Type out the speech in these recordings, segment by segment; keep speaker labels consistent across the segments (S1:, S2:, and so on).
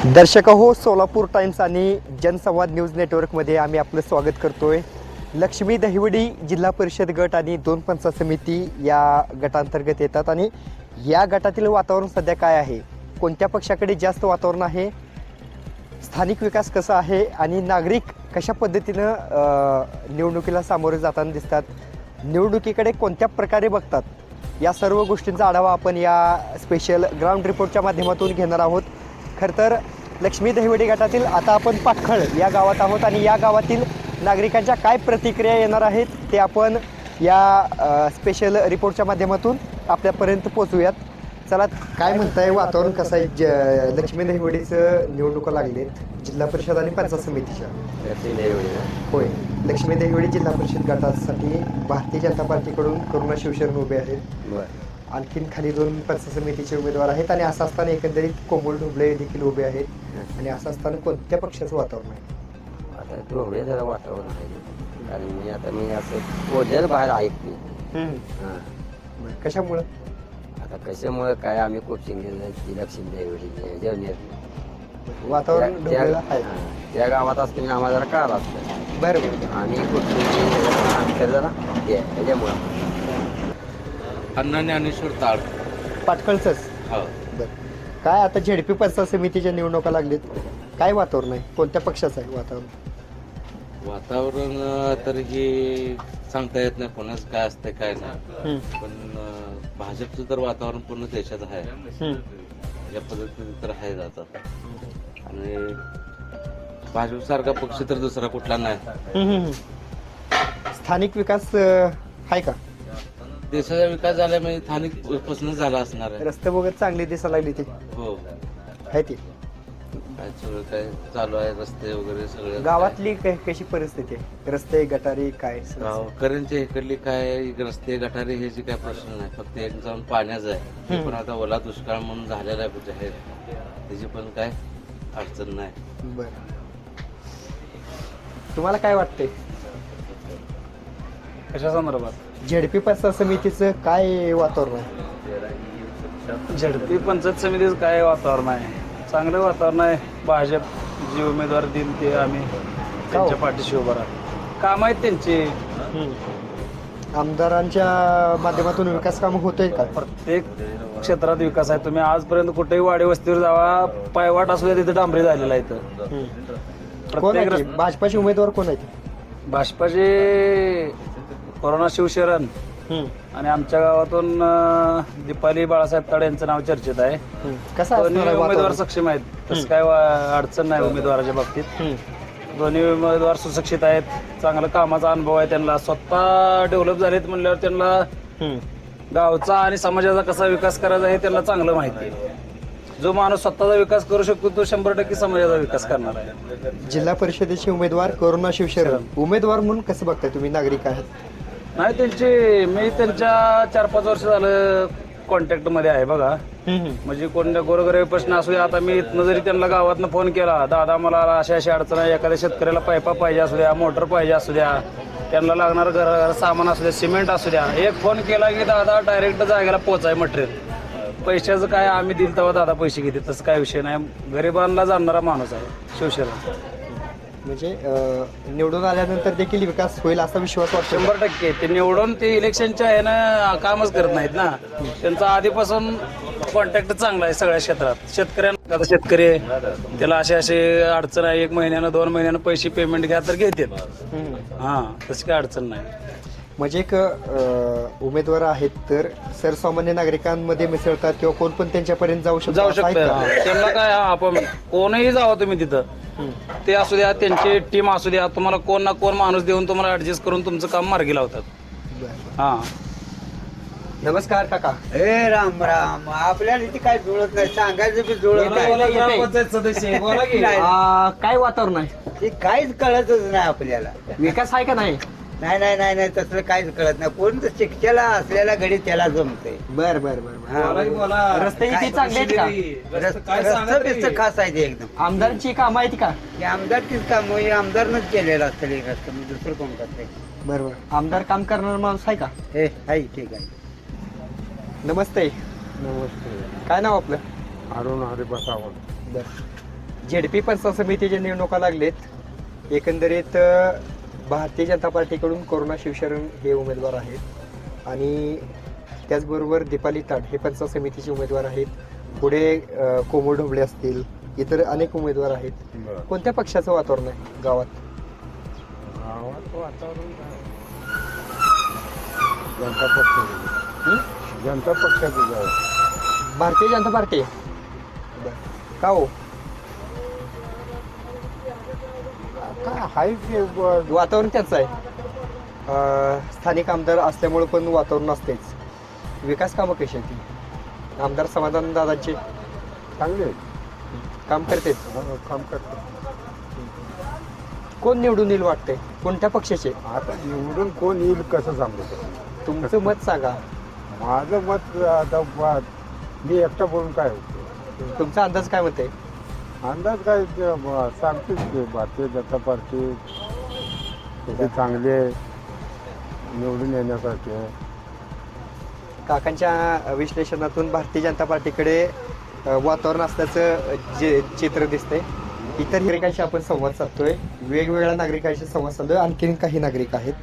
S1: दर्शक हो, सोलापूर टाइम्स आणि जनसंवाद न्यूज नेटवर्कमध्ये आम्ही आपलं स्वागत करतोय. लक्ष्मी दहिवडी जिल्हा परिषद गट आणि 2 पंचायत समिती या गटांतर्गत येतात आणि या गटातील वातावरण सध्या काय आहे, कोणत्या पक्षाकडे जास्त वातावरण आहे, स्थानिक विकास कसा आहे आणि नागरिक कशा पद्धतीनं निवडणुकीला सामोरे जाताना दिसतात, निवडणुकीकडे कोणत्या प्रकारे बघतात, या सर्व गोष्टींचा आढावा आपण या स्पेशल ग्राउंड रिपोर्टच्या माध्यमातून घेणार आहोत. खरं तर लक्ष्मी दहिवडी गटातील आता आपण पाटखळ या गावात आहोत आणि या गावातील नागरिकांच्या काय प्रतिक्रिया येणार आहेत ते आपण या स्पेशल रिपोर्टच्या माध्यमातून आपल्यापर्यंत पोचवूयात. चला, काय म्हणताय, वातावरण कसं आहे? लक्ष्मी दहिवडीचं निवडणुका लागलेत जिल्हा परिषद आणि पंचायत समितीच्या. होय, लक्ष्मी दहिवडी जिल्हा परिषद गटासाठी भारतीय जनता पार्टीकडून करुणा शिवशरण उभे आहेत. आणखीन खाली 2 पंचायत समितीचे उमेदवार आहेत आणि असं असताना एकंदरीत कोमल ढोबळे देखील उभे आहेत. आणि असं असताना कोणत्या पक्षाचं वातावरण आहे?
S2: आता ढोबळे जरा वातावरण आहे, कारण मी असं बोललेलं बाहेर ऐकते.
S1: कशामुळं?
S2: आता कशामुळे काय, आम्ही खूप शिंदे लक्ष्मी देवडी जेवणे
S1: वातावरण ढोबळेला आहे.
S2: त्या गावात असताना आम्हाला जरा काळ असतं.
S1: बरं,
S2: आम्ही खूप जरा त्याच्यामुळं
S3: अण्णा ज्ञानेश्वर ताळ
S1: पाटखळचंच.
S3: हो.
S1: बरं, काय आता झेडपी पंचायत समितीच्या निवडणुका लागलेत, काय वातावरण आहे, कोणत्या पक्षाचं आहे वातावरण?
S3: वातावरण तर हे सांगता येत नाही कोणाच काय असतंय काय नाही, पण भाजपचं तर वातावरण पूर्ण देशात आहे. या पद्धतीने तर आहे जातात आणि भाजप सारखा पक्ष तर दुसरा कुठला नाही.
S1: स्थानिक विकास आहे का?
S3: देशाचा विकास झाल्यामुळे स्थानिक पासूनच झाला असणार आहे.
S1: रस्ते वगैरे चांगली दिसायला लागली ती
S3: हो,
S1: आहे ती.
S3: काय सगळं काय चालू आहे, रस्ते वगैरे सगळे.
S1: गावातली कशी परिस्थिती आहे? रस्ते, गटारी काय?
S3: गावकऱ्यांच्या इकडली काय रस्ते गटारी हे जे काय प्रश्न नाही, फक्त एक जाऊन पाण्याचं आहे. ते पण आता ओला दुष्काळ म्हणून झालेला आहे कुठे आहे, त्याची पण काय अडचण नाही.
S1: बरं, तुम्हाला काय वाटतंय
S4: कशा संदर्भात?
S1: झेडपी पंचायत समितीचं काय वातावरण आहे?
S4: झडपी पंचायत समितीचं काय वातावरण आहे? चांगलं वातावरण आहे. भाजप जे उमेदवार देईल ते आम्ही त्यांच्या पाठीशी उभं राहतो. काम आहेत त्यांची.
S1: आमदारांच्या माध्यमातून विकास कामं होतोय का?
S4: प्रत्येक क्षेत्रात विकास आहे. तुम्ही आजपर्यंत कुठेही वाडी वस्तीवर जावा, पायवाट असू द्या, तिथे डांबरी झालेला आहे.
S1: कोण
S4: प्रत्येक
S1: आहे? भाजपाचे उमेदवार कोण आहेत?
S4: भाजपाचे करुणा शिवशरण आणि आमच्या गावातून दीपाली बाळासाहेब ताडे यांचं नाव चर्चेत आहे.
S1: कसं
S4: दोन्ही
S1: असणार
S4: उमेदवार
S1: वातावरण?
S4: सक्षम आहेत, तसं काय अडचण नाही उमेदवाराच्या बाबतीत. दोन्ही उमेदवार सुशिक्षित आहेत, चांगला कामाचा अनुभव आहे त्यांना, स्वतः डेव्हलप झालेत म्हणल्यावर त्यांना गावचा आणि समाजाचा कसा विकास करायचा हे त्यांना चांगलं माहिती आहे. जो माणूस स्वतःचा विकास करू शकतो तो 100% समाजाचा विकास करणार आहे.
S1: जिल्हा परिषदेचे उमेदवार करुणा शिवशरण उमेदवार म्हणून कसं बघताय तुम्ही? नागरिक आहेत?
S4: नाही, मी त्यांच्या 4-5 वर्ष झालं कॉन्टॅक्ट मध्ये आहे बघा. म्हणजे कोणत्या गोरगरीब प्रश्न असू द्या, आता मी इथनं जरी त्यांना गावातनं फोन केला, दादा मला अशा अडचण आहे, एखाद्या शेतकऱ्याला पायपा पाहिजे असू द्या, मोटर पाहिजे असू द्या, त्यांना लागणार घर सामान असू द्या, सिमेंट असू द्या, एक फोन केला की दादा डायरेक्ट जागेला पोहोचाय मटेरियल. पैशाचं काय आम्ही दिल तेव्हा दादा पैसे घेते, तसं काय विषय नाही. गरिबांना जाणणारा माणूस आहे शिवशरण.
S1: म्हणजे निवडून आल्यानंतर देखील विकास होईल असा विश्वास वाटतो?
S4: 100%. ते निवडून ते इलेक्शनच्या आहे ना कामच करत नाहीत ना. त्यांचा आधीपासून कॉन्टॅक्ट चांगला आहे सगळ्या क्षेत्रात. शेतकऱ्यांना, आता शेतकरी आहे त्याला असे अडचण आहे, 1 महिन्यानं 2 महिन्यानं पैसे पेमेंट घ्या तर घेतात. हा, तशी काय अडचण नाही.
S1: म्हणजे एक उमेदवार आहेत तर सर्वसामान्य नागरिकांमध्ये मिसळतात किंवा कोण पण त्यांच्यापर्यंत जाऊ शकतो?
S4: त्यांना काय, आपण कोणही जावं तुम्ही तिथं, ते असू द्या, त्यांची टीम असू द्या, तुम्हाला कोण ना कोण माणूस देऊन तुम्हाला ऍडजस्ट करून तुमचं काम मार्गी लावतात. हा,
S1: नमस्कार काका.
S5: राम राम. आपल्याला इथे काय जुळत नाही, सांगायचं बी जुळत नाही.
S1: काय वातावरण आहे?
S5: ते काहीच कळतच नाही आपल्याला.
S1: विकास आहे का नाही?
S5: नाही नाही नाही नाही, तसलं काहीच कळत नाही. कोण तर शिक्षेला असलेला घडी त्याला जमतंय.
S1: बर बर बर. रस्ते इथे चांगले आहेत का?
S5: रस्ता बिस्तं खास आहे ते एकदम.
S1: आमदारांची कामं आहेत का?
S5: हे आमदारचीच काम आमदारनंच केलेलं असतं हे रस्ता, म्हणजे दुसरं कोण करतंय?
S1: बरोबर. आमदार काम करणारा माणूस आहे का?
S5: हे आहे, ठीक आहे.
S1: नमस्ते.
S2: नमस्ते.
S1: काय नाव आपलं?
S2: अरुण हरिप्रसाद.
S1: बर, झेडपी पंचायत समितीच्या निवडणुका लागलेत. एकंदरीत भारतीय जनता पार्टीकडून करुणा शिवशरण हे उमेदवार आहेत आणि त्याचबरोबर दीपाली ताट हे पंचायत समितीचे उमेदवार आहेत. पुढे कोमल ढोबळे असतील, इतर अनेक उमेदवार आहेत. कोणत्या पक्षाचं वातावरण आहे गावात?
S6: गावात वातावरण जनता पक्ष, जनता पक्षाचं जावं.
S1: भारतीय जनता पार्टी का हो?
S6: काय हाय ते
S1: वातावरण त्याचं आहे. स्थानिक आमदार असल्यामुळे पण वातावरण असतेच. विकास कामं कशी आहेत ती? आमदार समाधान दादांचे
S6: चांगले
S1: काम करते.
S6: काम करतात.
S1: कोण निवडून येईल वाटतंय? कोणत्या पक्षाचे?
S6: आता निवडून कोण येईल कसं सांगू शकतो?
S1: तुमचं मत सांगा.
S6: माझं मत आता मी एकटा बोलून काय होतं?
S1: तुमचा अंदाज काय म्हणते?
S6: अंदाज काय ते सांगतेच की भारतीय जनता पार्टी थोडी चांगली आहे, निवडून येण्यासाठी आहे.
S1: काकांच्या विश्लेषणातून भारतीय जनता पार्टीकडे वातावरण असल्याचं जे चित्र दिसतंय. इतर नागरिकांशी आपण संवाद साधतोय, वेगवेगळ्या नागरिकांशी संवाद साधतोय. आणखीन काही नागरिक आहेत.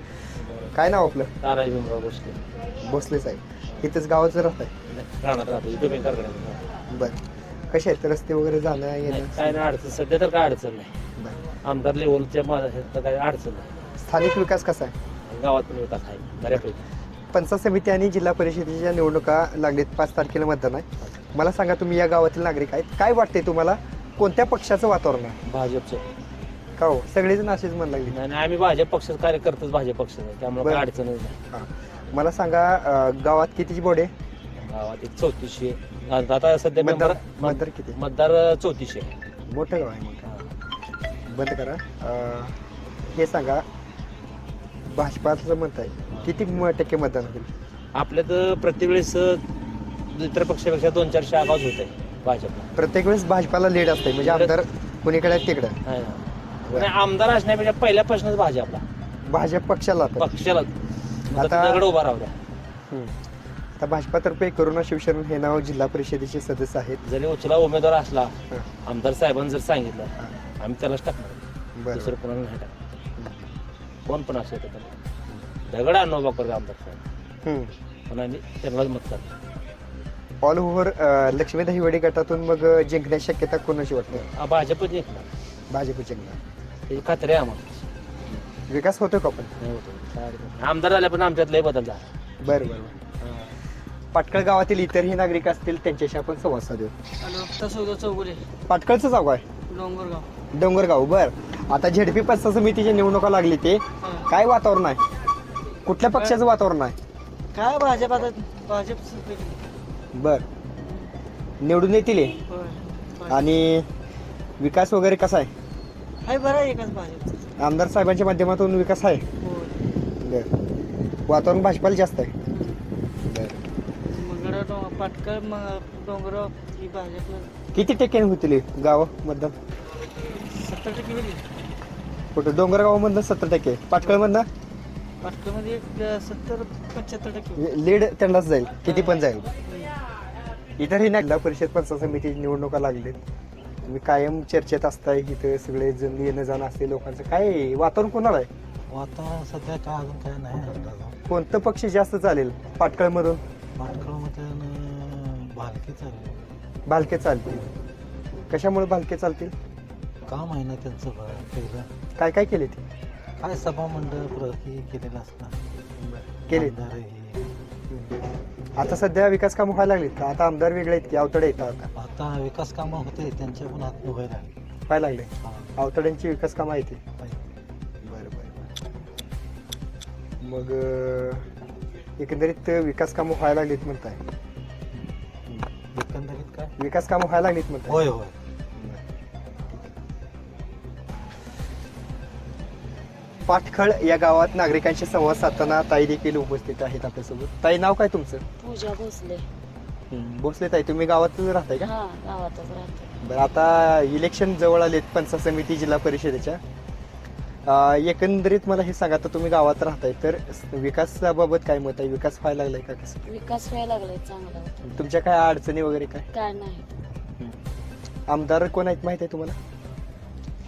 S1: काय नाव आपलं?
S4: ताराई भीमराव भोसले.
S1: भोसलेच आहे. इथंच गावाचं राहत आहे.
S4: राहणार राहतो इथं मी कारखान्यात.
S1: बरं, कसे आहेत रस्ते वगैरे जाणं येणं?
S4: काय नाही अडचण, सध्या तर काय अडचण नाही.
S1: बरं.
S4: आमदार लेवलच्या माझ्या तर काय अडचण नाही.
S1: स्थानिक विकास कसा आहे?
S4: गावात पण विकास आहे बऱ्यापैकी.
S1: पंचायत समिती आणि जिल्हा परिषदेच्या निवडणुका लागलेत. 5 तारखेला मतदान आहे. मला सांगा, तुम्ही या गावातील नागरिक आहेत, काय वाटते तुम्हाला? कोणत्या पक्षाचं वातावरण आहे?
S4: भाजपचं.
S1: का हो, सगळेजण असेच म्हण लागले.
S4: नाही नाही, आम्ही भाजप पक्षाचं कार्यकर्तेच भाजप पक्षाचं, त्यामुळे
S1: बरं.
S4: काय अडचणच नाही.
S1: हां, मला सांगा, गावात कितीची बोर्ड आहे?
S4: गावात एक 3400 आता सध्या
S1: मतदार
S4: member-
S1: मतदार किती?
S4: मतदार 3400.
S1: मोठं गाव आहे. मोठं बंद करा. हे सांगा, भाजपाचं मत आहे, किती टक्के मतदान होईल?
S4: आपल्या तर प्रत्येक वेळेस इतर पक्षापेक्षा 2-400 आगाज होत आहे भाजपला.
S1: प्रत्येक वेळेस भाजपाला लीड असते, म्हणजे आमदार कोणीकडे आहे तिकडं.
S4: आहे ना. नाही, आमदार असण्यापेक्षा पहिल्यापासूनच भाजपला
S1: भाजप पक्षाला आता.
S4: पक्षाला
S1: आता-
S4: दगड उभा राहू द्या.
S1: आता भाजपातर्फे करुणा शिवशरण हे नाव जिल्हा परिषदेचे सदस्य आहेत.
S4: जरी उचला उमेदवार असला,
S1: हां.
S4: आमदार साहेबांनी जर सांगितलं, आम्ही त्यालाच टाकणार.
S1: बरं.
S4: दुसरं कोणाला नाही टाकणार. कोण पण असेल तर त्याला दगड आणू उभा करतो आमदार साहेब, पण आम्ही त्यांनाच मत करतो.
S1: ऑल ओव्हर लक्ष्मी दहिवडी गटातून मग जिंकण्याची शक्यता कोणाची वाटते?
S4: भाजपच जिंकणार,
S1: भाजप जिंकणार.
S4: त्याची खात्री आहे आम्हाला.
S1: विकास होतो का पण?
S4: नाही होतो, काय अडचण नाही. आमदार झाल्या पण आमच्यात लय बदल झाला.
S1: बरं बरं. पाटकळ गावातील इतरही नागरिक असतील, त्यांच्याशी आपण संवाद साधू.
S7: हॅलो, तसं चौगुले,
S1: पाटकळचं गाव आहे
S7: डोंगरगाव.
S1: डोंगरगाव. बर, आता झेडपी पंचायत समितीच्या निवडणुका लागली, ते काय वातावरण आहे? कुठल्या पक्षाचं वातावरण आहे?
S7: काय भाजप आता भाजप
S1: बर, निवडून येतील हे? आणि विकास वगैरे कसा आहे?
S7: हाय बरं आहे एकाच भाजप.
S1: आमदार साहेबांच्या माध्यमातून विकास आहे. बर, वातावरण भाजपाला जास्त आहे. बर,
S7: मंगळा पाटकर डोंगरगाव ही भाजपला
S1: किती टक्के होतील हे गाव मतदान?
S7: 70% होईल.
S1: कुठं डोंगरगावमधनं 70%, पाटकळमधनं
S7: पाटकरमध्ये एक 70-75%
S1: लीड त्यांनाच जाईल, किती पण जाईल. इतरही नाही. जिल्हा परिषद पंचायत समितीची निवडणुका लागलेत. तुम्ही कायम चर्चेत असताय, इथं सगळे जण येणं जाणं असते लोकांचं. काय आहे? वातावरण कोणाला आहे?
S8: वातावरण सध्या काय अजून काय नाही.
S1: कोणतं पक्ष जास्त चालेल पाटकळमधून?
S8: पाटकळमध्ये भालके चालले.
S1: भालके चालतील. कशामुळे भालके चालतील?
S8: काम आहे ना त्यांचं पहिलं.
S1: काय काय केले ते?
S8: काय सभा मंडळ हे केलेलं असणार
S1: केले. आता सध्या विकास कामं व्हायला लागलीत. आता आमदार वेगळे आहेत की अवतडे येतात?
S8: आता विकास कामं होते त्यांच्या पण हात व्हायला लागले.
S1: व्हायला लागले.
S8: हा.
S1: अवतड्यांची विकास कामं आहेत ते.
S8: पाहिजे.
S1: बरं बरं. मग एकंदरीत विकास कामं व्हायला लागलीत म्हणताय?
S8: एकंदरीत काय
S1: विकास कामं व्हायला लागलीत म्हणताय?
S8: होय होय.
S1: पाटखळ या गावात नागरिकांशी संवाद साधताना ताई देखील उपस्थित आहेत आपल्यासोबत. ताई, नाव काय तुमचं?
S9: पूजा भोसले.
S1: भोसले ताई, तुम्ही गावातच राहताय का?
S9: हा, गावातच राहते.
S1: बरं, आता इलेक्शन जवळ आलेत पंचायत समिती जिल्हा परिषदेच्या. एकंदरीत मला हे सांगा, तर तुम्ही गावात राहताय, तर विकासाबाबत काय मत आहे? विकास व्हायला लागलाय का? कसं
S9: विकास व्हायला लागलाय चांगला.
S1: तुमच्या काय अडचणी वगैरे काय?
S9: काय नाही.
S1: आमदार कोण आहेत माहिती आहे तुम्हाला?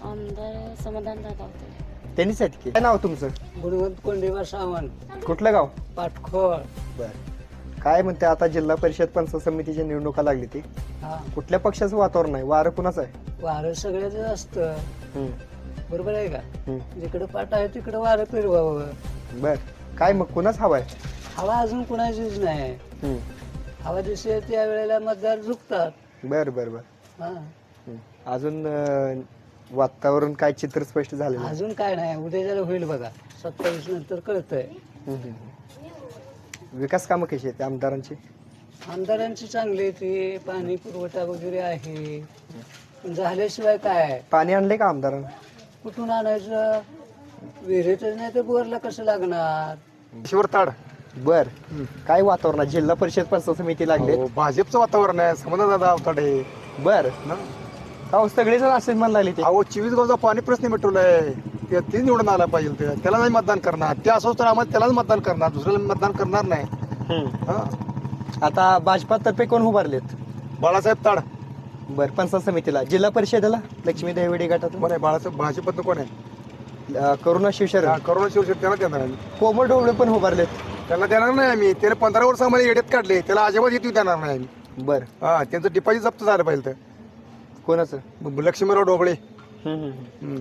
S9: आमदार समाधान दादा होते.
S1: त्यांनीच आहेत की. काय नाव तुमचं?
S5: गुणवंत कोंडेबा सावंत,
S1: कुठलं गाव?
S5: पाटखोळ.
S1: बर. काय म्हणते आता जिल्हा परिषद पंचायत समितीच्या निवडणुका लागली ती,
S5: हा,
S1: कुठल्या पक्षाचं वातावरण आहे? वारं कुणाचं आहे?
S5: वारं सगळ्याच असतं,
S1: हम्म,
S5: बरोबर आहे का?
S1: हम्म.
S5: जिकडे पाट आहे तिकडे वारं फिरवावं.
S1: बर. काय मग कुणाच हवा आहे?
S5: हवा अजून कुणाचीच नाही.
S1: हम्म.
S5: हवा दिसते त्या वेळेला मतदार झुकतात.
S1: बर बर बर.
S5: हा,
S1: हम्म. अजून वातावरण काय चित्र स्पष्ट झालेलं आहे?
S5: अजून काय नाही, उद्या जरा होईल बघा, 27 नंतर कळतंय.
S1: हम्म, हम्म. विकास कामं कशी आहेत आमदारांची?
S5: आमदारांची चांगली आहे ती, पाणी पुरवठा वगैरे आहे, पण झाल्याशिवाय काय?
S1: पाणी आणले का आमदारांना?
S5: कुठून आणायचं? विहिरीतच नाही तर बोरला कसं लागणार?
S6: शिवरताड
S1: बर. काय वातावरण आहे? जिल्हा परिषद पंचायत समिती लागले.
S6: भाजपचं वातावरण आहे. समाधान दादा अवताडे.
S1: बर. का सगळेजण असेच म्हणाले ते?
S6: अहो 24 गावचा पाणी प्रश्न मिटवलाय. ते निवडून आला पाहिजे. त्याला नाही मतदान करणार. ते असोच तर आम्हाला त्यालाच मतदान करणार, दुसऱ्याला मतदान करणार नाही.
S1: हम्म.
S6: हा.
S1: आता भाजपातर्फे कोण उभारलेत?
S6: बाळासाहेब ताड.
S1: बर. पंचायत समितीला जिल्हा परिषदेला लक्ष्मी देवडी गटातून
S6: कोण आहे बाळासाहेब? भाजपतनं कोण आहे?
S1: करुणा शिवशरण,
S6: करोना शिवसेना त्याला देणार आम्ही.
S1: कोमल ढोबळे पण उभारलेत.
S6: त्याला देणार नाही आम्ही. त्याला 15 वर्ष आम्हाला येड्यात काढले. त्याला अजिबात येऊ देणार नाही आम्ही.
S1: बर.
S6: हा, त्यांचं डिपॉझिट जप्त झालं पाहिजे.
S1: कोणाचं?
S6: तर लक्ष्मीराव ढोबळे.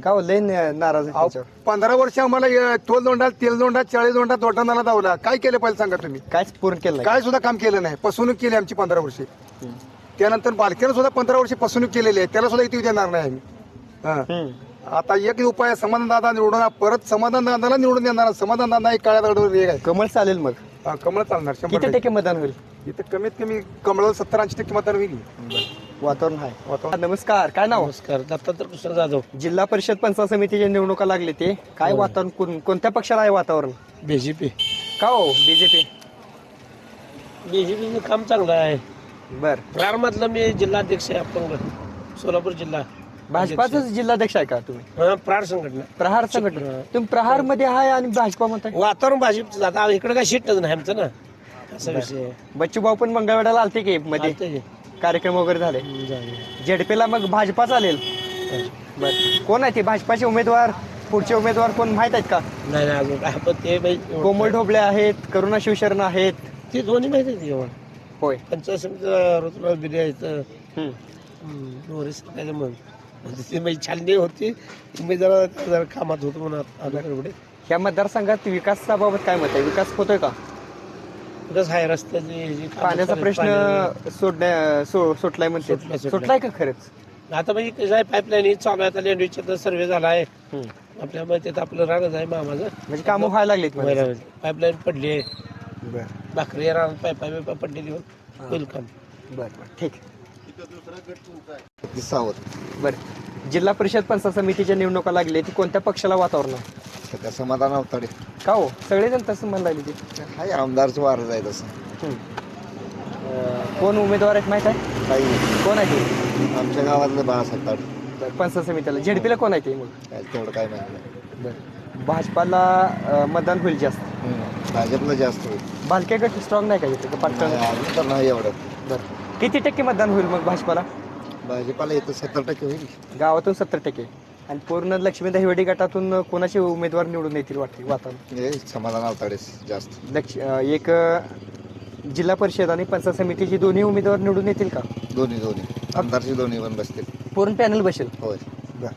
S1: का हो, लय नाराज आहे
S6: अहो,
S1: त्याच्यावर.
S6: 15 वर्ष आम्हाला तोल दोंडा, तेल दोंडा, 40 दोंडा दोटांना दावला. काय केलं पाहिजे सांगा तुम्ही?
S1: काहीच पूर्ण केलं नाही.
S6: काय सुद्धा काम केलं नाही. फसवणूक केली आमची 15 वर्षे. त्यानंतर बालकेनं सुद्धा 15 वर्षे फसवणूक केलेली आहे. त्याला सुद्धा इथे देणार नाही आम्ही. हा.
S1: हम्म.
S6: आता एक उपाय आहे, समाधान दादा निवडून परत समाधान दादाला निवडून देणार. समाधान दादा एक काळ्या दगडावर रेग आहे.
S1: कमळ चालेल मग.
S6: हा, कमळ चालणार 100%.
S1: किती टक्के मतदान होईल?
S6: इथं कमीत कमी कमळ 70-80% मतदान होईल.
S1: वातावरण आहे.
S6: वातावरण.
S1: नमस्कार. काय नाव?
S4: नमस्कार, दत्तात्रय कृष्ण जाधव,
S1: जिल्हा परिषद पंचायत समितीच्या निवडणुका लागले ते काय वातावरण? कोणत्या पक्षाला आहे वातावरण?
S4: बीजेपी.
S1: का हो बीजेपी?
S4: बीजेपीचं काम चांगलं आहे.
S1: बर.
S4: प्रारमधलं मी जिल्हाध्यक्ष आहे अपंग, सोलापूर जिल्हा.
S1: भाजपाचाच जिल्हाध्यक्ष आहे का तुम्ही?
S4: प्रार संघटना.
S1: प्रहार संघटना. तुम्ही प्रहार मध्ये आहे आणि भाजपा म्हणताय?
S4: वातावरण भाजपचं आता इकडे काय शिटच नाही आमचं ना, असा विषय आहे.
S1: बच्चू भाऊ पण मंगळवेढ्याला आलते की मध्ये
S4: आता हे
S1: कार्यक्रम वगैरे झाले. झेडपीला मग भाजपा चालेल. बर. कोण आहे ते भाजपाचे उमेदवार? पुढचे उमेदवार कोण माहित आहेत का?
S4: नाही नाही अजून काय, पण ते बाई
S1: कोमल ढोबळे आहेत, करुणा शिवशरण आहेत.
S4: ते दोन्ही माहिती आहे एवढं.
S1: होय.
S4: पंचायत समितीचा ऋतुराज बिर्या आहेत.
S1: हम्म.
S4: नोरीस काय म्हणून ती माझी छाननी होती. मी जरा कामात होतो म्हणून आपल्याकडे.
S1: या मतदारसंघात विकासाच्या बाबत काय मत आहे? विकास होतोय का?
S4: कसं आहे रस्त्याची जी कामं
S1: पाण्याचा
S4: चालू आहेत,
S1: प्रश्न सुटलाय म्हणते.
S4: सुटलाय.
S1: सुटलाय का खरंच?
S4: आता म्हणजे कसं आहे, पाईपलाईन चालू आहे. आता लेंडवीचा सर्वे झाला आहे आपल्या माहिती. आपलं रानच आहे मामाचं,
S1: म्हणजे कामं व्हायला लागलीत.
S4: पाईपलाईन पडली आहे.
S1: बर
S4: भाकरी रान पाईपा पडलेली होईल काम.
S1: बर बर. ठीक. बर. जिल्हा परिषद पंचायत समितीच्या निवडणुका लागली ती कोणत्या पक्षाला वातावरण आहे?
S10: सध्या समाधान अवताडे.
S1: का हो सगळेजण तसं म्हणाले ते?
S10: हाय आमदारचं वारं आहे तसं.
S1: कोण उमेदवार आहेत माहित आहे?
S10: काही
S1: कोण आहे ते?
S10: आमच्या गावातलं बाळासाहेब ताड.
S1: बर. पंचायत समितीला झेडपीला कोण आहे ते मग?
S10: काय तेवढं काय माहिती नाही.
S1: बर. भाजपाला मतदान होईल जास्त.
S10: भाजपला जास्त होईल.
S1: भालके गट स्ट्रॉंग नाही का इथे? पाटण.
S10: अजून तर नाही एवढं.
S1: बर. किती टक्के मतदान होईल मग भाजपाला?
S10: भाजपाला येतं 70% होईल.
S1: गावातून 70%. आणि पूर्ण लक्ष्मी दहिवडी गटातून कोणाचे उमेदवार निवडून येतील वाटते वातावरण?
S10: हे समाधान अवताडेच जास्त.
S1: एक जिल्हा परिषद आणि पंचायत समितीची दोन्ही उमेदवार निवडून येतील का?
S10: दोन्ही आमदारची दोन्ही पण बसतील.
S1: पूर्ण पॅनल बसेल.
S10: होय.
S1: बर.